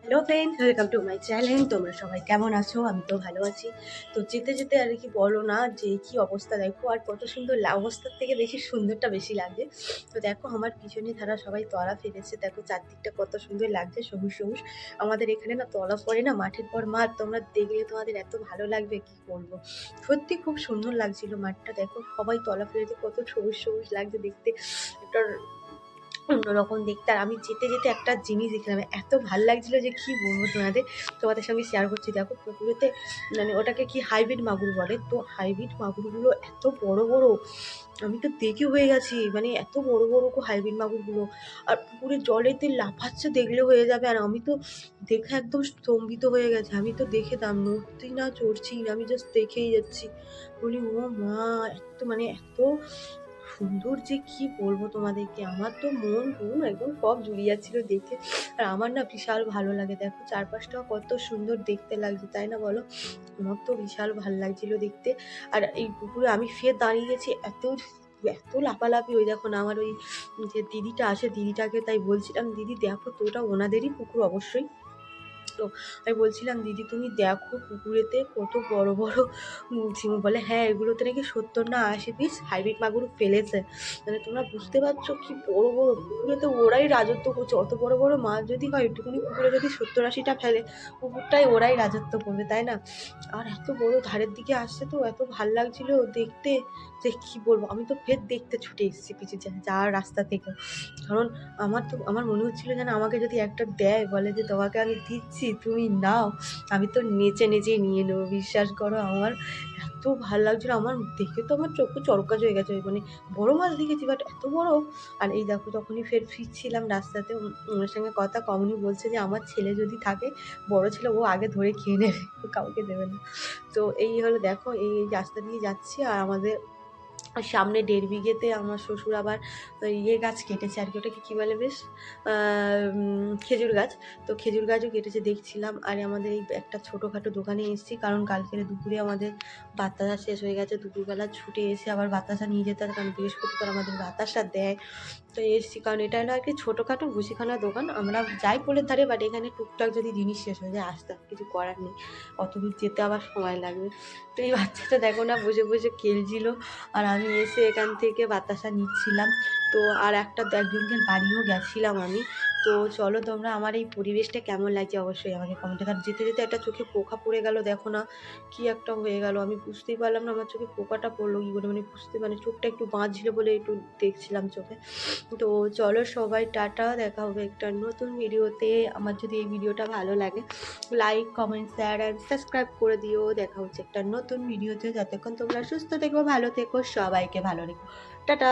Hello friends, welcome to my channel. তোমরা সবাই কেমন আছো? আমি তো ভালো আছি। তো যেতে যেতে আর কি বলো না যে কি অবস্থা, দেখো আর কত সুন্দর, অবস্থার থেকে বেশি সুন্দরটা বেশি লাগে। তো দেখো আমার পিছনে ধারা সবাই তলা ফেলেছে, দেখো চারদিকটা কত সুন্দর লাগছে, সবুজ সবুজ। আমাদের এখানে না তলা পড়ে না, মাঠের পর মাঠ, তোমরা দেখলে তোমাদের এত ভালো লাগবে কি বলবো। সত্যি খুব সুন্দর লাগছিল মাঠটা, দেখো সবাই তলা ফেলেছে, কত সবুজ সবুজ লাগছে দেখতে, একটা অন্যরকম দেখতে। আর আমি যেতে যেতে একটা জিনিস দেখলাম, এত ভাল লাগছিল যে কি বলবো তোমাদের সঙ্গে শেয়ার করছি। দেখো পুকুরেতে মানে ওটাকে কি হাইব্রিড মাগুর বলে, তো হাইব্রিড মাগুরগুলো এত বড় বড়, আমি তো দেখে হয়ে গেছি, মানে এত বড় বড় হাইব্রিড মাগুরগুলো। আর পুকুরের জলেতে লাফাচ্ছে দেখলে হয়ে যাবে, আর আমি তো দেখে একদম স্তম্ভিত হয়ে গেছে। আমি তো দেখে নড়ছি না চড়ছি না, আমি জাস্ট দেখেই যাচ্ছি। বলি ও মা, এত মানে এত সুন্দর যে কি বলবো তোমাদেরকে, আমার তো মন একদম সব জুড়িয়ে যাচ্ছিল দেখে। আর আমার না বিশাল ভালো লাগে, দেখো চারপাশটাও কত সুন্দর দেখতে লাগছে, তাই না বলো? আমার তো বিশাল ভালো লাগছিল দেখতে। আর এই পুকুরে আমি ফের দাঁড়িয়ে গেছি, এত এত লাফালাফি। ওই দেখো না আমার ওই যে দিদিটা আসে, দিদিটাকে তাই বলছিলাম, দিদি দেখো তো ওটা ওনাদেরই পুকুর অবশ্যই। তো আমি বলছিলাম দিদি তুমি দেখো পুকুরেতে কত বড় বড় ঝিঙে। বলে হ্যাঁ, এগুলোতে নাকি 70 না 80 পিস হাইব্রিড মাগুর ফেলেছে। মানে তোমরা বুঝতে পারছো কি বড় বড় পুকুরেতে ওরাই রাজত্ব করছে। অত বড় বড় মাছ যদি হয়, একটুখানি পুকুরে যদি 70-80টা ফেলে, পুকুরটাই ওরাই রাজত্ব করবে, তাই না? আর এত বড় ধারের দিকে আসছে, তো এত ভাল লাগছিল দেখতে যে কি বলবো। আমি তো ফের দেখতে ছুটে এসেছি পিছু যাওয়ার রাস্তা থেকে, কারণ আমার মনে হচ্ছিল যেন আমাকে যদি একটা দেয়, বলে যে তোমাকে আমি দিচ্ছি তুমি নাও, আমি তো নেচে নেচে নিয়ে নেবো। বিশ্বাস করো আমার এত ভালো লাগছিল, আমার দেখে তো আমার চোখ চরকাজ হয়ে গেছে। মানে বড় মাছ দেখেছি, বাট এত বড়। আর এই দেখো যখনই ফের ফিরছিলাম রাস্তাতে, ওনার সঙ্গে কথা কমনি বলছে যে আমার ছেলে যদি থাকে, বড় ছেলে, ও আগে ধরে খেয়ে নেবে, কাউকে দেবে না। তো এই হলো দেখো, এই রাস্তা দিয়ে যাচ্ছি, আর আমাদের সামনে 1.5 বিঘেতে আমার শ্বশুর আবার ইয়ে গাছ কেটেছে আর কি, ওটাকে কী বলে বেশ, খেজুর গাছ। তো খেজুর গাছও কেটেছে দেখছিলাম। আর আমাদের এই একটা ছোটোখাটো দোকানে এসেছি, কারণ কালকের দুপুরে আমাদের বাতাসা শেষ হয়ে গেছে। দুপুরবেলা ছুটে এসে আবার বাতাসা নিয়ে যেতে হয়, কারণ বৃহস্পতিবার আমাদের বাতাসা দেয়। তো এসেছি, কারণ এটা হলো আর কি ছোটোখাটো ভুসিখানা দোকান। আমরা যাই পোলের ধারে, বাট এখানে টুকটাক যদি জিনিস শেষ হয়ে যায় আসতে কিছু করার নেই, অত দূর যেতে আবার সময় লাগবে। তো এই বাচ্চাটা দেখো না বসে বসে খেলছিল, আর আমি এসে এখান থেকে বাতাসা নিচ্ছিলাম। তো আর একজনকে বাড়িও গেছিলাম আমি। তো চলো তোমরা আমার এই পরিবেশটা কেমন লাগছে অবশ্যই আমাকে কমেন্টে। কারণ যেতে যেতে একটা চোখে পোকা পড়ে গেল, দেখো না কি একটা হয়ে গেল, আমি বুঝতেই পারলাম না আমার চোখে পোকাটা পড়লো কী করে, মানে চোখটা একটু বাঁধছিল বলে একটু দেখছিলাম চোখে। তো চলো সবাই টাটা, দেখা হবে একটা নতুন ভিডিওতে। আমার যদি এই ভিডিওটা ভালো লাগে, like comment share and subscribe করে দিও। দেখা হচ্ছে একটা নতুন ভিডিওতে, যতক্ষণ তোমরা সুস্থ থেকো, ভালো থেকো, সবাইকে ভালো রেখো, টাটা।